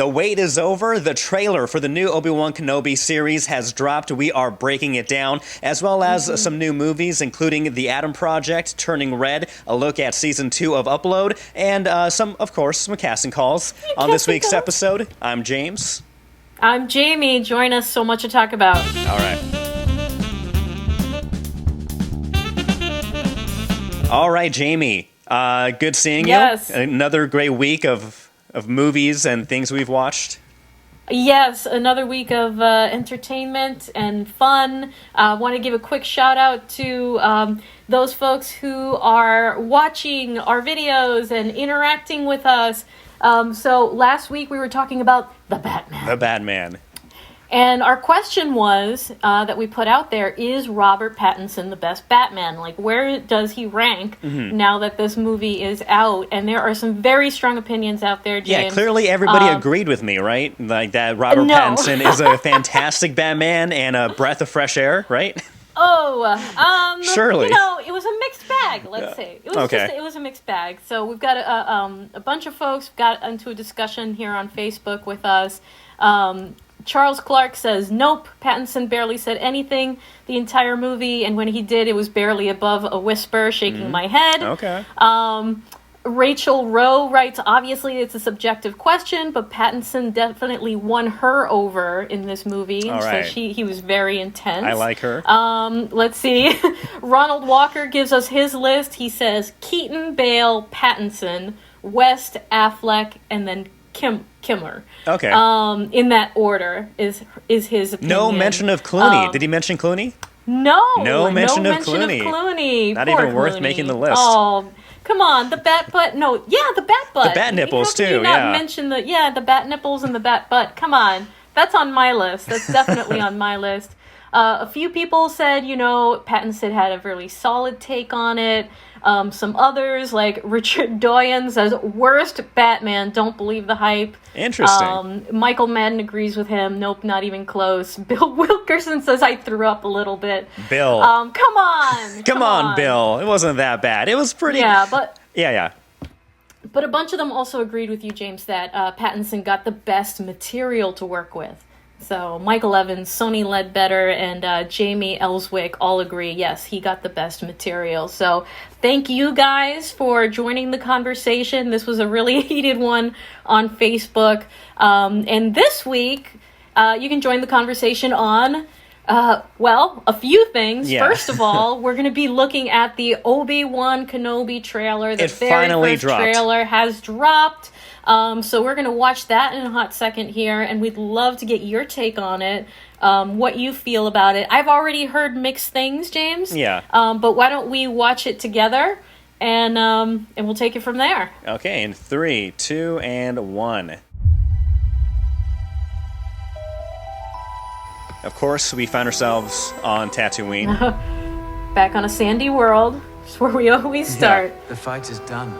The wait is over. The trailer for the new Obi-Wan Kenobi series has dropped. We are breaking it down, as well as some new movies, including The Atom Project, Turning Red, a look at Season 2 of Upload, and some casting calls. On this week's episode, I'm James. I'm Jamie. Join us. So much to talk about. All right. All right, Jamie. Good seeing you. Yes. Another great week of movies and things we've watched. Yes, another week of entertainment and fun. I want to give a quick shout out to those folks who are watching our videos and interacting with us. So last week we were talking about the Batman. The Batman. And our question was, that we put out there, is Robert Pattinson the best Batman? Like, where does he rank now that this movie is out? And there are some very strong opinions out there, James. Yeah, clearly everybody agreed with me, right? Like that Robert Pattinson is a fantastic Batman and a breath of fresh air, right? Surely. You know, it was a mixed bag, let's say. It was a mixed bag. So we've got a bunch of folks got into a discussion here on Facebook with us. Charles Clark says, nope, Pattinson barely said anything the entire movie, and when he did, it was barely above a whisper, shaking my head. Okay. Rachel Rowe writes, obviously it's a subjective question, but Pattinson definitely won her over in this movie. All right. So he was very intense. I like her. Let's see. Ronald Walker gives us his list. He says, Keaton, Bale, Pattinson, West, Affleck, and then Kimmer. Okay. In that order is his opinion. No mention of Clooney. Did he mention Clooney? No mention of Clooney. Not Poor even worth Clooney. making the list. Oh, come on, the bat butt. No, yeah, the bat butt. The bat nipples How can too. you not mention the bat nipples and the bat butt. Come on, that's on my list. That's definitely on my list. A few people said, Pattinson had a really solid take on it. Some others, like Richard Doyen, says, worst Batman, don't believe the hype. Interesting. Michael Madden agrees with him. Nope, not even close. Bill Wilkerson says, I threw up a little bit. Bill. Come on. Come on, Bill. It wasn't that bad. It was pretty... Yeah, but... Yeah. But a bunch of them also agreed with you, James, that Pattinson got the best material to work with. So Michael Evans, Sonny Ledbetter, and Jamie Ellswick all agree, yes, he got the best material. So thank you guys for joining the conversation. This was a really heated one on Facebook. And this week, you can join the conversation on, a few things. Yeah. First of all, we're going to be looking at the Obi-Wan Kenobi trailer. The very first trailer has dropped. So we're going to watch that in a hot second here, and we'd love to get your take on it, what you feel about it. I've already heard mixed things, James. Yeah. But why don't we watch it together, and we'll take it from there. Okay, in 3, 2, and 1. Of course, we found ourselves on Tatooine. Back on a sandy world. It's where we always start. The fight is done.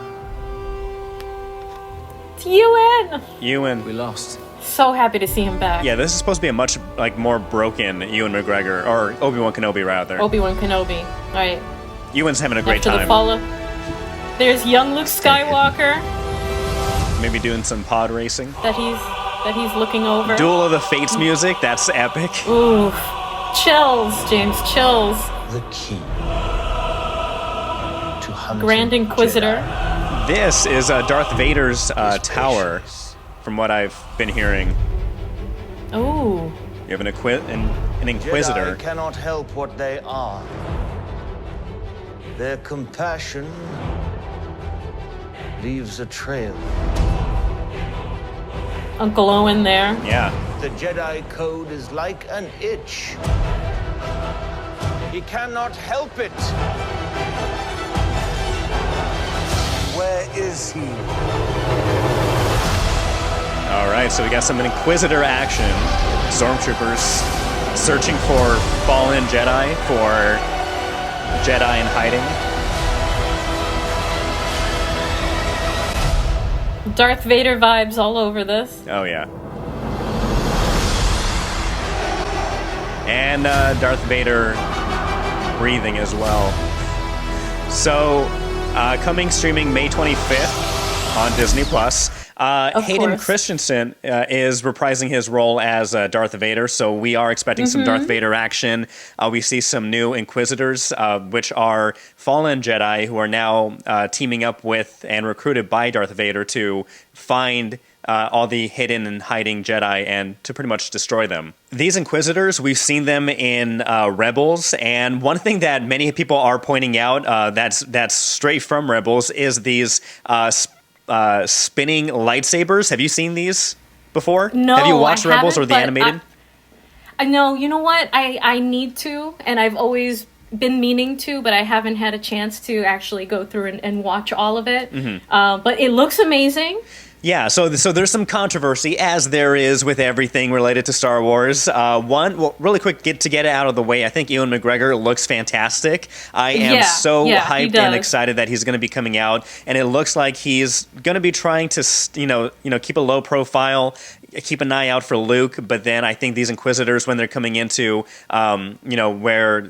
Ewan. We lost. So happy to see him back. Yeah, this is supposed to be a much more broken Ewan McGregor, or Obi-Wan Kenobi rather. Obi-Wan Kenobi, right? Ewan's having a great After time. The follow. There's young Luke Skywalker. Maybe doing some pod racing. That he's looking over. Duel of the Fates music, that's epic. Ooh, chills, James, chills. The key to hunting Grand Inquisitor. Jedi. This is Darth Vader's tower, from what I've been hearing. Ooh. You have an Inquisitor. Jedi cannot help what they are. Their compassion leaves a trail. Uncle Owen there. Yeah. The Jedi Code is like an itch. He cannot help it. Where is he? All right, so we got some Inquisitor action. Stormtroopers searching for fallen Jedi, for Jedi in hiding. Darth Vader vibes all over this. Oh, yeah. And Darth Vader breathing as well. So, streaming May 25th on Disney+. Hayden course. Christensen is reprising his role as Darth Vader, so we are expecting some Darth Vader action. We see some new Inquisitors, which are fallen Jedi who are now teaming up with and recruited by Darth Vader to find all the hidden and hiding Jedi and to pretty much destroy them. These Inquisitors, we've seen them in Rebels, and one thing that many people are pointing out that's straight from Rebels is these spinning lightsabers. Have you seen these before? No, have you watched I Rebels or haven't, the but animated? I know. You know what? I need to, and I've always been meaning to, but I haven't had a chance to actually go through and watch all of it. But it looks amazing. Yeah, so there's some controversy, as there is with everything related to Star Wars. Really quick, to get it out of the way, I think Ewan McGregor looks fantastic. I am hyped and excited that he's going to be coming out, and it looks like he's going to be trying to, keep a low profile, keep an eye out for Luke. But then I think these Inquisitors, when they're coming into, where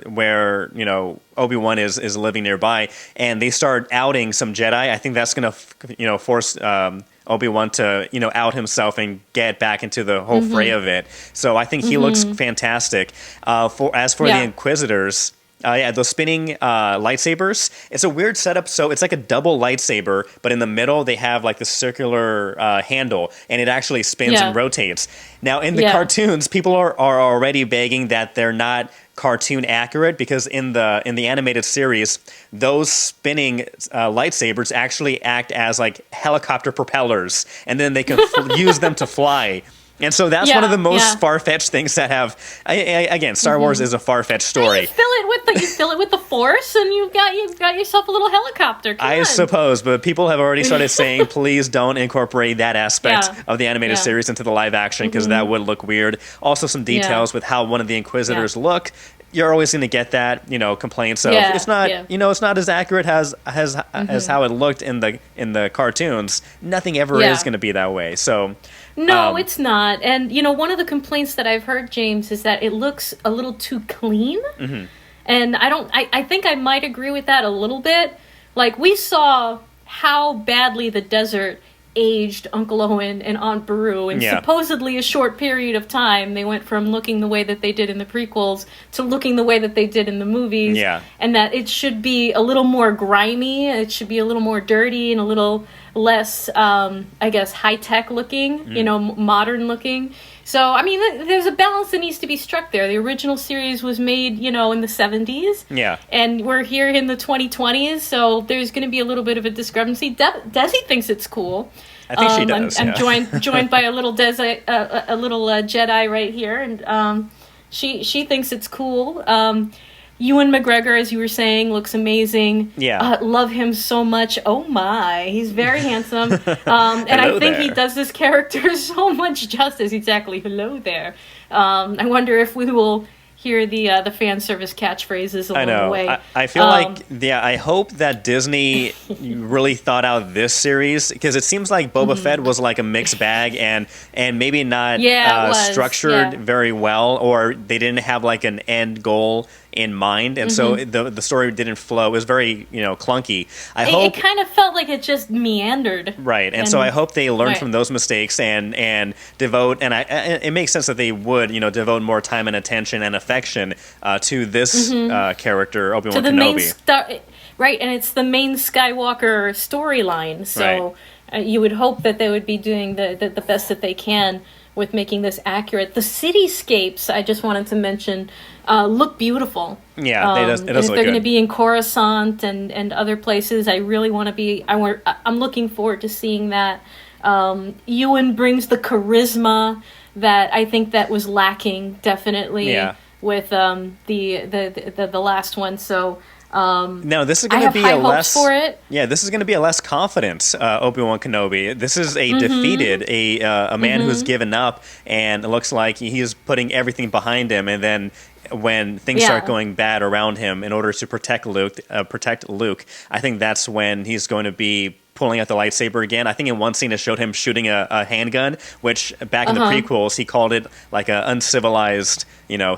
Obi-Wan is living nearby, and they start outing some Jedi, I think that's going to, force Obi-Wan to, out himself and get back into the whole fray of it. So I think he looks fantastic. As for the Inquisitors, those spinning lightsabers, it's a weird setup. So it's like a double lightsaber, but in the middle they have like the circular handle, and it actually spins and rotates. Now in the cartoons, people are already begging that they're not cartoon accurate, because in the animated series, those spinning lightsabers actually act as like helicopter propellers, and then they can use them to fly. And so that's one of the most far-fetched things that have. Again, Star Wars is a far-fetched story. You fill it with the Force, and you've got yourself a little helicopter. Come on. Suppose, but people have already started saying, please don't incorporate that aspect of the animated series into the live action, because that would look weird. Also, some details with how one of the Inquisitors look. You're always going to get that, complaints of it's not, it's not as accurate as how it looked in the cartoons. Nothing ever is going to be that way. So. No, it's not. And, one of the complaints that I've heard, James, is that it looks a little too clean. And I think I might agree with that a little bit. Like, we saw how badly the desert aged Uncle Owen and Aunt Beru in supposedly a short period of time. They went from looking the way that they did in the prequels to looking the way that they did in the movies. And that it should be a little more grimy. It should be a little more dirty and a little less, high-tech looking, modern looking. So, I mean, there's a balance that needs to be struck there. The original series was made, in the 70s. And we're here in the 2020s, so there's going to be a little bit of a discrepancy. Desi thinks it's cool. I think she does. I'm joined by a little Jedi right here, and she thinks it's cool. Ewan McGregor, as you were saying, looks amazing. Love him so much. Oh my, he's very handsome. And I think he does this character so much justice. Exactly. Hello there. I wonder if we will hear the fan service catchphrases along the way. I feel I hope that Disney really thought out this series, because it seems like Boba Fett was like a mixed bag and maybe not structured very well, or they didn't have like an end goal in mind, and so the story didn't flow. It was very clunky. It kind of felt like it just meandered, right? And so I hope they learn from those mistakes and devote. And it makes sense that they would devote more time and attention and affection to this character, Obi-Wan Kenobi. Right, and it's the main Skywalker storyline. So you would hope that they would be doing the best that they can with making this accurate. The cityscapes, I just wanted to mention, look beautiful. Yeah, it does if look they're going to good. be in Coruscant and other places, I really want to be. I'm looking forward to seeing that. Ewan brings the charisma that I think that was lacking definitely with the last one. So. Now this is going to be this is going to be a less confident Obi-Wan Kenobi. This is a defeated, a man who's given up, and it looks like he's putting everything behind him. And then when things start going bad around him, in order to protect Luke, I think that's when he's going to be pulling out the lightsaber again. I think in one scene it showed him shooting a handgun, which back in the prequels he called it like an uncivilized,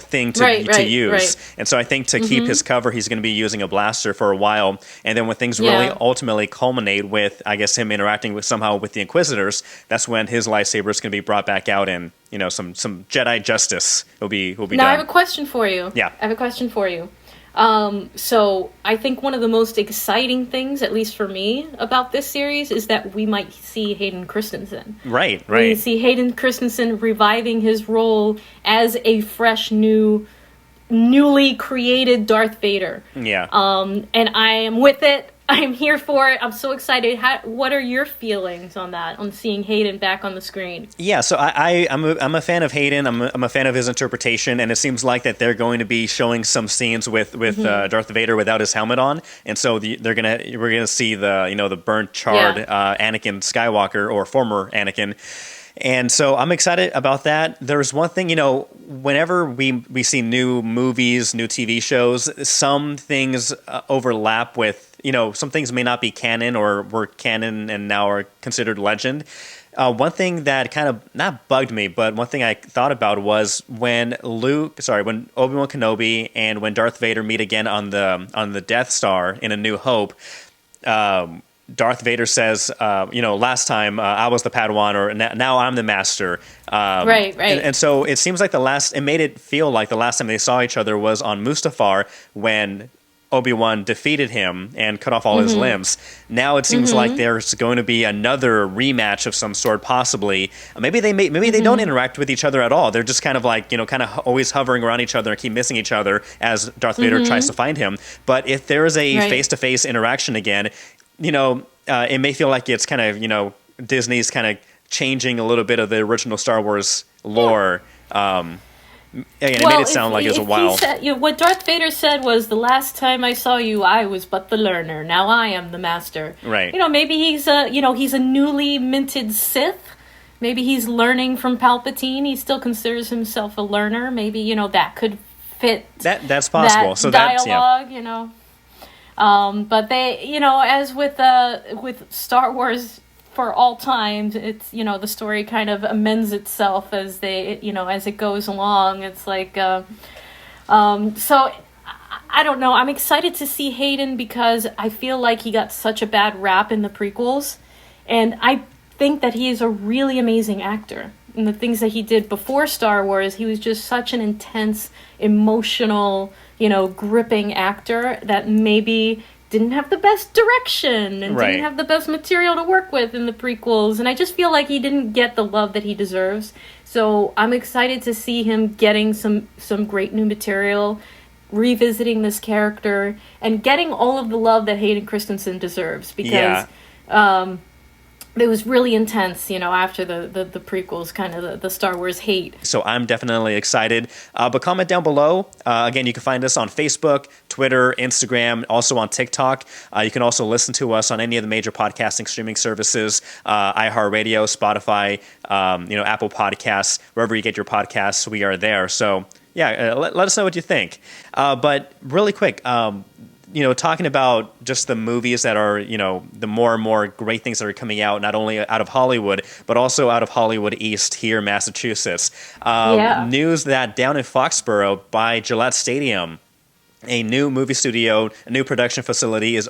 thing to use. Right. And so I think to keep his cover, he's going to be using a blaster for a while. And then when things really ultimately culminate with, I guess, him interacting somehow with the Inquisitors, that's when his lightsaber is going to be brought back out and some Jedi justice will be Now done. I have a question for you. Yeah. I have a question for you. So I think one of the most exciting things, at least for me, about this series is that we might see Hayden Christensen. Right. We see Hayden Christensen reviving his role as a fresh, newly created Darth Vader. Yeah. And I am with it. I'm here for it. I'm so excited. What are your feelings on that, on seeing Hayden back on the screen? Yeah, so I'm a fan of Hayden. I'm a fan of his interpretation, and it seems like that they're going to be showing some scenes with Darth Vader without his helmet on, and so we're gonna see the burnt, charred Anakin Skywalker, or former Anakin. And so I'm excited about that. There's one thing, whenever we see new movies, new TV shows, some things overlap with, some things may not be canon or were canon and now are considered legend. One thing that kind of not bugged me, but one thing I thought about was when Obi-Wan Kenobi and when Darth Vader meet again on the Death Star in A New Hope. Darth Vader says, last time I was the Padawan, or now I'm the Master. Right. And so it seems like it made it feel like the last time they saw each other was on Mustafar when Obi-Wan defeated him and cut off all his limbs. Now it seems like there's going to be another rematch of some sort, possibly. Maybe they don't interact with each other at all. They're just kind of like, always hovering around each other and keep missing each other as Darth Vader tries to find him. But if there is a face-to-face interaction again, it may feel like it's kind of, Disney's kind of changing a little bit of the original Star Wars lore. It made it sound like it was a while. What Darth Vader said was, "The last time I saw you, I was but the learner. Now I am the master." Right. Maybe he's a newly minted Sith. Maybe he's learning from Palpatine. He still considers himself a learner. Maybe that could fit. That's possible. That so dialogue, that's but they, as with Star Wars for all times, it's, the story kind of amends itself as as it goes along. It's like, so I don't know. I'm excited to see Hayden because I feel like he got such a bad rap in the prequels, and I think that he is a really amazing actor. And the things that he did before Star Wars, he was just such an intense, emotional, gripping actor that maybe didn't have the best direction and didn't have the best material to work with in the prequels. And I just feel like he didn't get the love that he deserves. So I'm excited to see him getting some great new material, revisiting this character, and getting all of the love that Hayden Christensen deserves. Because it was really intense, after the prequels, kind of the Star Wars hate. So I'm definitely excited. But comment down below. Again, you can find us on Facebook, Twitter, Instagram, also on TikTok. You can also listen to us on any of the major podcasting streaming services, iHeartRadio, Spotify, Apple Podcasts, wherever you get your podcasts, we are there. So let us know what you think. But really quick, talking about just the movies that are, the more and more great things that are coming out, not only out of Hollywood, but also out of Hollywood East here in Massachusetts. News that down in Foxborough by Gillette Stadium, a new movie studio, a new production facility is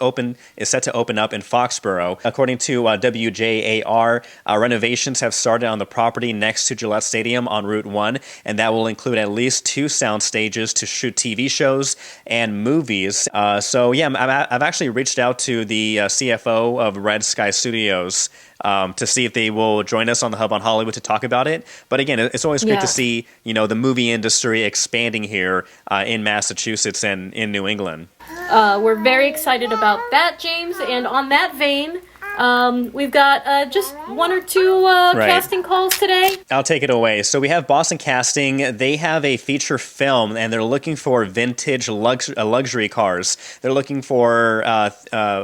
set to open up in Foxborough. According to WJAR, renovations have started on the property next to Gillette Stadium on Route 1, and that will include at least 2 sound stages to shoot TV shows and movies. I've actually reached out to the CFO of Red Sky Studios to see if they will join us on the Hub on Hollywood to talk about it. But again, it's always great to see, the movie industry expanding here in Massachusetts and in New England. We're very excited about that, James. And on that vein, we've got just 1 or 2 casting calls today. I'll take it away. So we have Boston Casting. They have a feature film, and they're looking for vintage luxury cars. They're looking for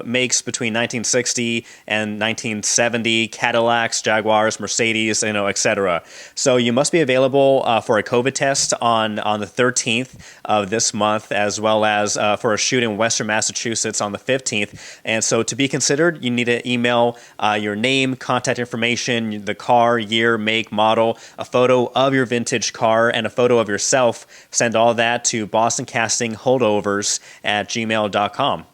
makes between 1960 and 1970, Cadillacs, Jaguars, Mercedes, etc. So you must be available for a COVID test on the 13th of this month, as well as for a shoot in Western Massachusetts on the 15th. And so to be considered, you need to email email your name, contact information, the car, year, make, model, a photo of your vintage car, and a photo of yourself. Send all that to bostoncastingholdovers@gmail.com.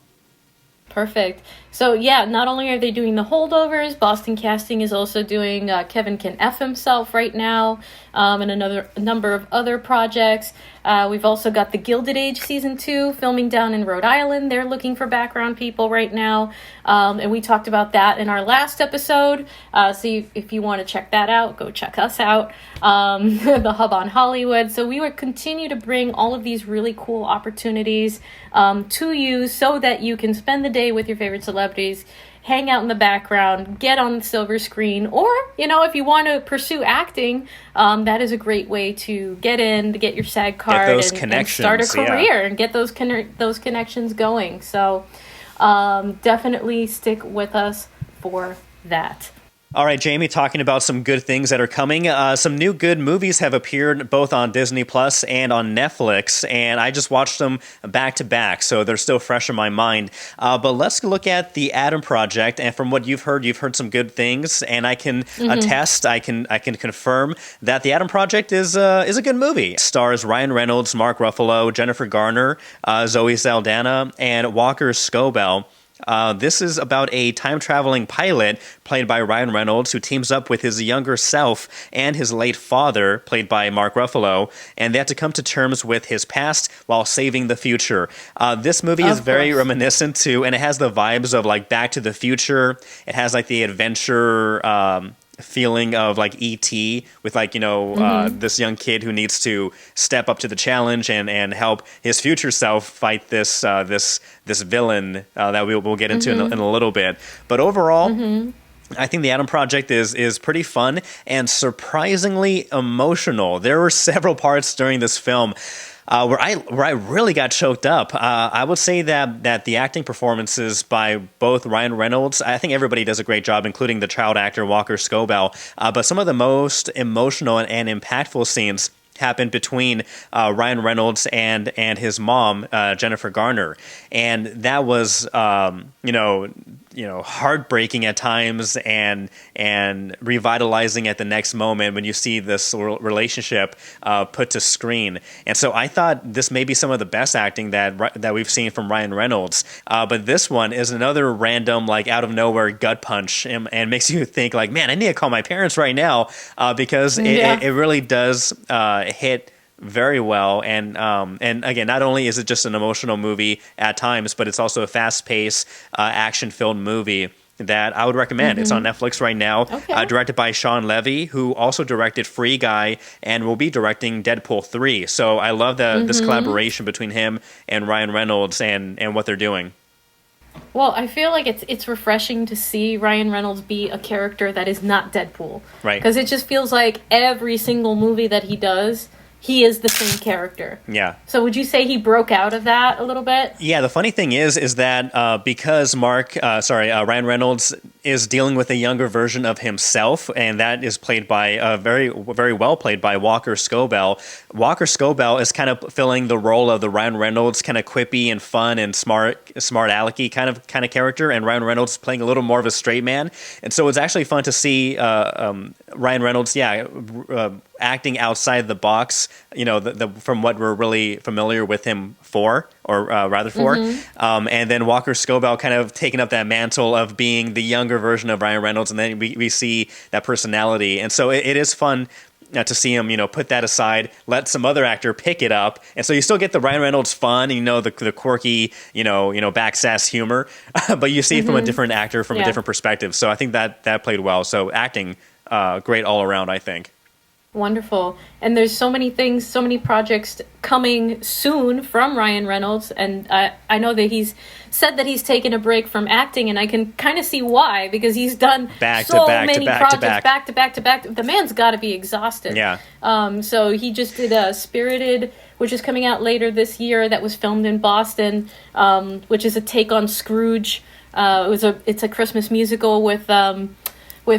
Perfect. So yeah, not only are they doing the holdovers, Boston Casting is also doing Kevin Can F Himself right now, and a number of other projects. We've also got the Gilded Age Season 2 filming down in Rhode Island. They're looking for background people right now, and we talked about that in our last episode. So if you want to check that out, go check us out, the Hub on Hollywood. So we would continue to bring all of these really cool opportunities to you so that you can spend the day with your favorite celebrities, hang out in the background, get on the silver screen, or, if you want to pursue acting, that is a great way to get in, to get your SAG card and start a career and get those connections going. So definitely stick with us for that. All right, Jamie, talking about some good things that are coming. Some new good movies have appeared both on Disney Plus and on Netflix, and I just watched them back to back, so they're still fresh in my mind. But let's look at the Adam Project, and from what you've heard some good things, and I can attest, I can confirm that the Adam Project is a good movie. It stars Ryan Reynolds, Mark Ruffalo, Jennifer Garner, Zoe Saldana, and Walker Scobell. This is about a time-traveling pilot played by Ryan Reynolds who teams up with his younger self and his late father, played by Mark Ruffalo, and they have to come to terms with his past while saving the future. This movie is very reminiscent to, and it has the vibes of like Back to the Future. It has like the adventure feeling of like E.T. with like, this young kid who needs to step up to the challenge and help his future self fight this villain that we'll get into in a little bit. But overall, I think the Adam Project is pretty fun and surprisingly emotional. There were several parts during this film where I really got choked up. I would say that the acting performances by both Ryan Reynolds, I think everybody does a great job, including the child actor Walker Scobell. But some of the most emotional and impactful scenes happened between Ryan Reynolds and his mom, Jennifer Garner, and that was heartbreaking at times and revitalizing at the next moment when you see this relationship put to screen. And so I thought this may be some of the best acting that we've seen from Ryan Reynolds. But this one is another random, like out of nowhere gut punch and makes you think like, man, I need to call my parents right now because it really does hit very well, and again, not only is it just an emotional movie at times, but it's also a fast-paced, action-filled movie that I would recommend. It's on Netflix right now, directed by Sean Levy, who also directed Free Guy and will be directing Deadpool 3. So I love this collaboration between him and Ryan Reynolds and what they're doing. Well, I feel like it's refreshing to see Ryan Reynolds be a character that is not Deadpool. Right. Because it just feels like every single movie that he does, he is the same character. Yeah. So would you say he broke out of that a little bit? Yeah, the funny thing is that because Ryan Reynolds is dealing with a younger version of himself, and that is played by very, very well played by Walker Scobell. Walker Scobell is kind of filling the role of the Ryan Reynolds kind of quippy and fun and smart alecky kind of character, and Ryan Reynolds playing a little more of a straight man. And so it's actually fun to see Ryan Reynolds, acting outside the box, from what we're really familiar with him for. And then Walker Scobell kind of taking up that mantle of being the younger version of Ryan Reynolds, and then we see that personality. And so it is fun to see him, put that aside, let some other actor pick it up, and so you still get the Ryan Reynolds fun, the quirky, back sass humor, but you see it from a different actor from a different perspective. So I think that played well. So acting, great all around, I think. Wonderful. And there's so many things, so many projects coming soon from Ryan Reynolds. And I know that he's said that he's taken a break from acting, and I can kind of see why, because he's done so many projects back to back. The man's got to be exhausted. Yeah. So he just did Spirited, which is coming out later this year, that was filmed in Boston, which is a take on Scrooge. It's a Christmas musical with the Will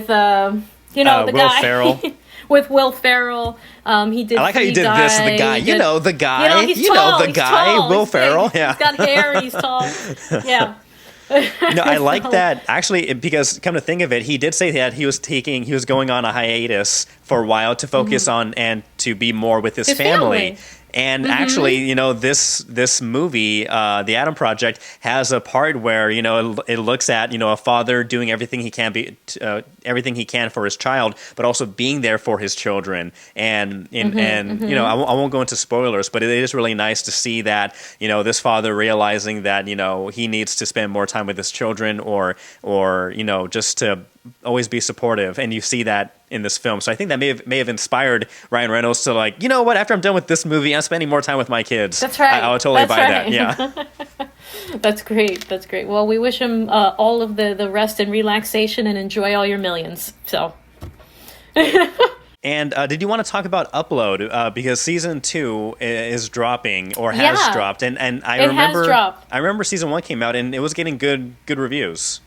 guy. Ferrell. With Will Ferrell. He did. I like how you did this. The guy. He's tall, Will Ferrell. Yeah. He's got hair and he's tall. Yeah. No, I like So- that actually because come to think of it, he did say that he was going on a hiatus for a while to focus on and to be more with his His family. family. And actually, this movie, The Adam Project, has a part where it looks at a father doing everything he can for his child, but also being there for his children. And I won't go into spoilers, but it is really nice to see that this father realizing that he needs to spend more time with his children, or just to always be supportive, and you see that in this film. So I think that may have inspired Ryan Reynolds to what, after I'm done with this movie, I'm spending more time with my kids. That's right. I'll totally That's buy right. that. Yeah. That's great. That's great. Well, we wish him all of the rest and relaxation, and enjoy all your millions. So. And did you want to talk about Upload? Because season 2 is dropping, or has Yeah. dropped, and I It remember has dropped. I remember season 1 came out and it was getting good reviews.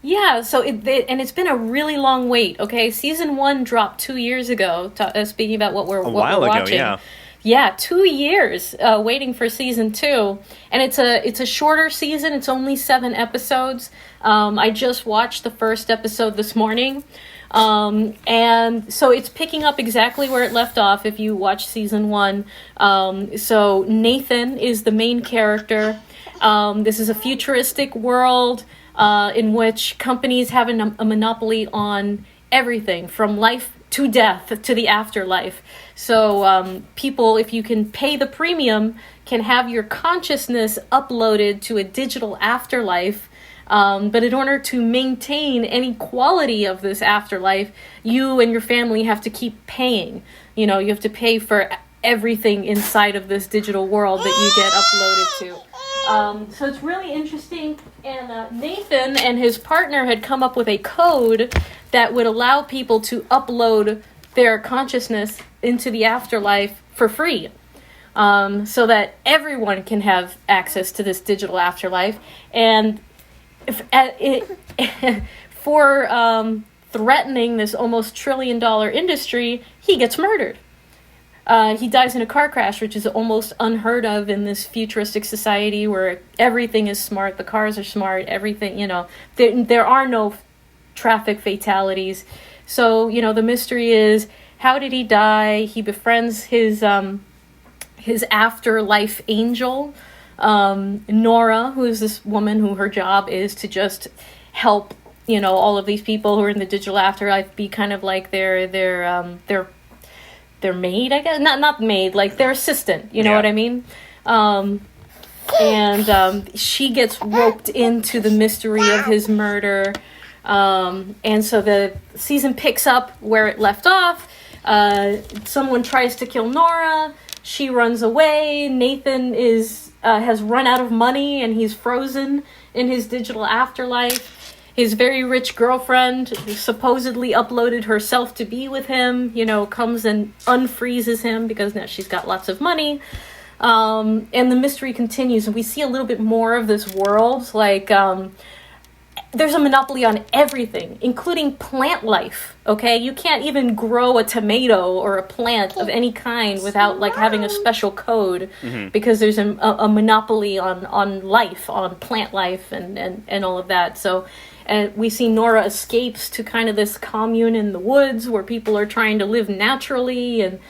Yeah, so it's been a really long wait. Okay, season 1 dropped 2 years ago. Speaking about what we're while ago, watching, yeah, 2 years waiting for season 2, and it's a shorter season. It's only 7 episodes. I just watched the first episode this morning, and so it's picking up exactly where it left off. If you watch season 1, so Nathan is the main character. This is a futuristic world. In which companies have a monopoly on everything from life to death to the afterlife. So people, if you can pay the premium, can have your consciousness uploaded to a digital afterlife. But in order to maintain any quality of this afterlife, you and your family have to keep paying. You have to pay for everything inside of this digital world that you get uploaded to. So it's really interesting, and Nathan and his partner had come up with a code that would allow people to upload their consciousness into the afterlife for free, so that everyone can have access to this digital afterlife. And for threatening this almost $1 trillion industry, he gets murdered. He dies in a car crash, which is almost unheard of in this futuristic society where everything is smart, the cars are smart, everything, there are no traffic fatalities. So, the mystery is, how did he die? He befriends his afterlife angel, Nora, who is this woman who her job is to just help, all of these people who are in the digital afterlife be kind of like their maid, I guess. Not maid, like their assistant, you know what I mean? And she gets roped into the mystery of his murder. And so the season picks up where it left off. Someone tries to kill Nora. She runs away. Nathan has run out of money and he's frozen in his digital afterlife. His very rich girlfriend, who supposedly uploaded herself to be with him, comes and unfreezes him because now she's got lots of money. And the mystery continues, and we see a little bit more of this world. There's a monopoly on everything, including plant life, okay? You can't even grow a tomato or a plant of any kind without, having a special code, because there's a monopoly on life, on plant life and all of that. So... And we see Nora escapes to kind of this commune in the woods where people are trying to live naturally. And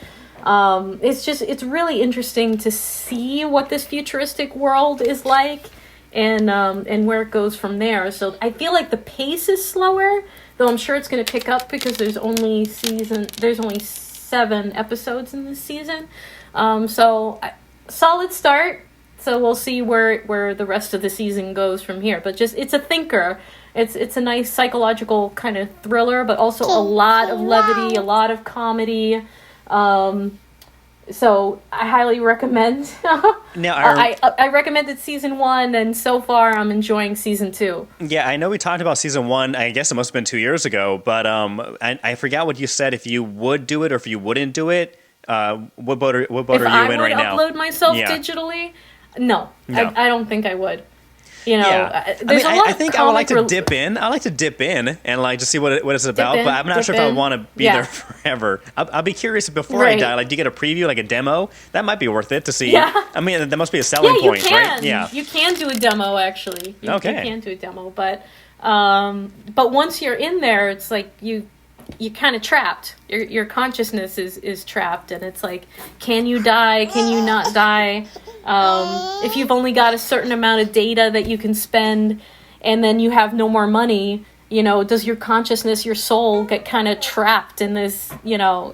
it's really interesting to see what this futuristic world is like and where it goes from there. So I feel like the pace is slower, though I'm sure it's going to pick up because there's only 7 episodes in this season. Solid start. So we'll see where the rest of the season goes from here. But it's a thinker. It's a nice psychological kind of thriller, but also a lot of levity, a lot of comedy. So I highly recommend. Now, I recommended season 1, and so far I'm enjoying season 2. Yeah, I know we talked about season 1. I guess it must have been 2 years ago, but I forgot what you said. If you would do it or if you wouldn't do it, what boat are you in right now? If I would upload myself digitally, no, No. I don't think I would. You know, Yeah, there's a lot I of think I would like to comic dip in. I like to dip in and like to see what it's about, in, but I'm not dip sure if I in. want to be Yeah. there forever. I'll be curious before I Right. die. Like, do you get a preview, like a demo? That might be worth it to see. Yeah. I mean, that must be a selling Yeah, you point, can. right? Yeah. You can do a demo actually. You Okay. can do a demo, but once you're in there, it's like you kind of trapped. Your consciousness is trapped, and it's like, can you die? Can you not die? If you've only got a certain amount of data that you can spend, and then you have no more money, you know, does your consciousness, your soul, get kind of trapped in this, you know?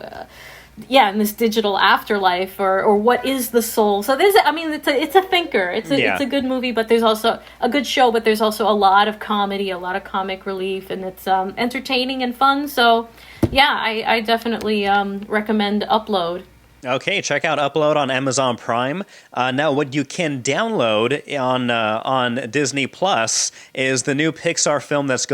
In this digital afterlife, or what is the soul? So it's a thinker. It's a good movie, but there's also a good show, but there's also a lot of comedy, a lot of comic relief, and it's entertaining and fun. So yeah, I definitely recommend Upload. Okay, check out Upload on Amazon Prime. Now, what you can download on Disney Plus is the new Pixar film that's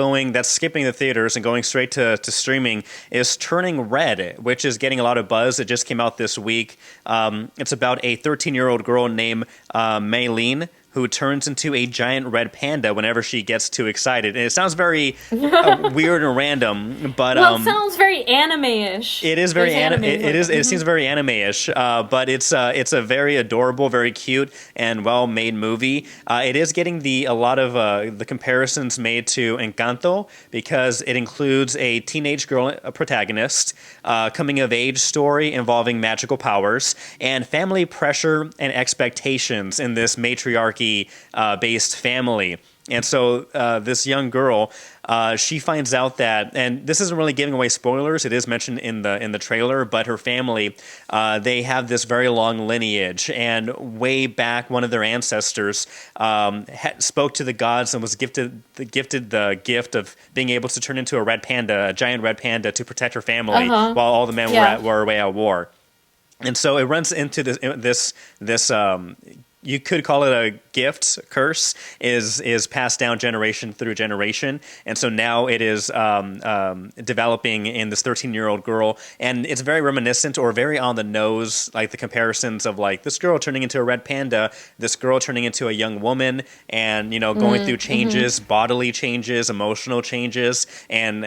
skipping the theaters and going straight to streaming, is Turning Red, which is getting a lot of buzz. It just came out this week. It's about a 13-year-old girl named Maylene, who turns into a giant red panda whenever she gets too excited. And it sounds very weird and random, but Well, it sounds very anime-ish. it is very There's anime. It seems very anime-ish, but it's a very adorable, very cute, and well-made movie. It is getting a lot of the comparisons made to Encanto because it includes a teenage girl protagonist, coming-of-age story involving magical powers, and family pressure and expectations in this matriarchy based family. And so this young girl, she finds out that, and this isn't really giving away spoilers, it is mentioned in the trailer, but her family, they have this very long lineage, and way back one of their ancestors spoke to the gods and was gifted the gift of being able to turn into a giant red panda to protect her family while all the men were away at war. And so it runs into this you could call it a gift, curse, is passed down generation through generation. And so now it is developing in this 13-year-old girl. And it's very reminiscent or very on the nose, like the comparisons of like this girl turning into a red panda, this girl turning into a young woman, and, you know, going through changes, bodily changes, emotional changes, and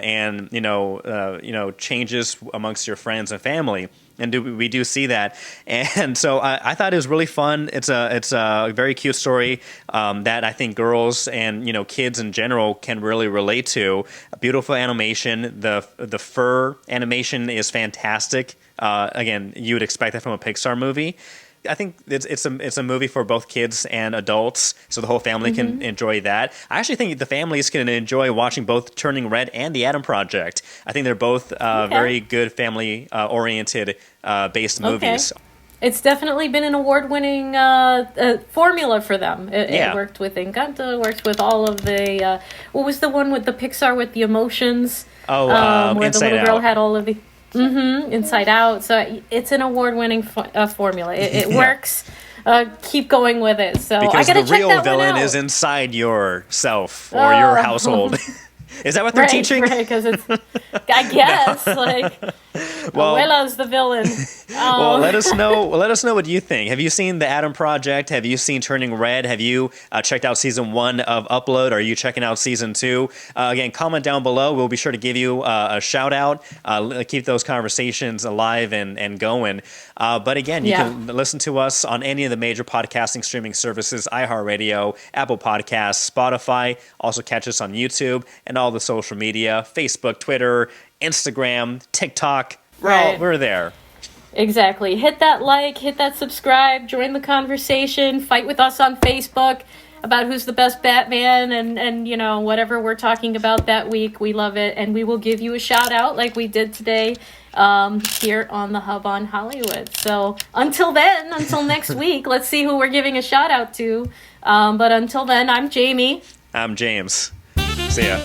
changes amongst your friends and family. And we do see that, and so I thought it was really fun. It's a very cute story that I think girls and kids in general can really relate to. A beautiful animation. The fur animation is fantastic. Again, you would expect that from a Pixar movie. I think it's a movie for both kids and adults, so the whole family can enjoy that. I actually think the families can enjoy watching both Turning Red and The Adam Project. I think they're both very good family oriented based movies. It's definitely been an award-winning formula for them. It worked with Encanto, worked with all of the... what was the one with the Pixar with the emotions? Where the little girl Out. had all of the... Inside Out. So it's an award-winning formula. It works. Keep going with it. So because I gotta the check real that villain one out. is inside yourself or your household. Is that what they're teaching? Right, because it's... I guess, Abuela's the villain. Well, let us know. Let us know what you think. Have you seen The Adam Project? Have you seen Turning Red? Have you checked out season 1 of Upload? Are you checking out season 2? Again, comment down below. We'll be sure to give you a shout out. Keep those conversations alive and going. But again, you can listen to us on any of the major podcasting streaming services: iHeartRadio, Apple Podcasts, Spotify. Also catch us on YouTube and all the social media: Facebook, Twitter, Instagram, TikTok. We're there. Exactly. Hit that like, hit that subscribe, join the conversation, fight with us on Facebook about who's the best Batman and whatever we're talking about that week. We love it, and we will give you a shout out like we did today here on the Hub on Hollywood. So until next week, let's see who we're giving a shout out to. But until then, I'm Jamie. I'm James. See ya.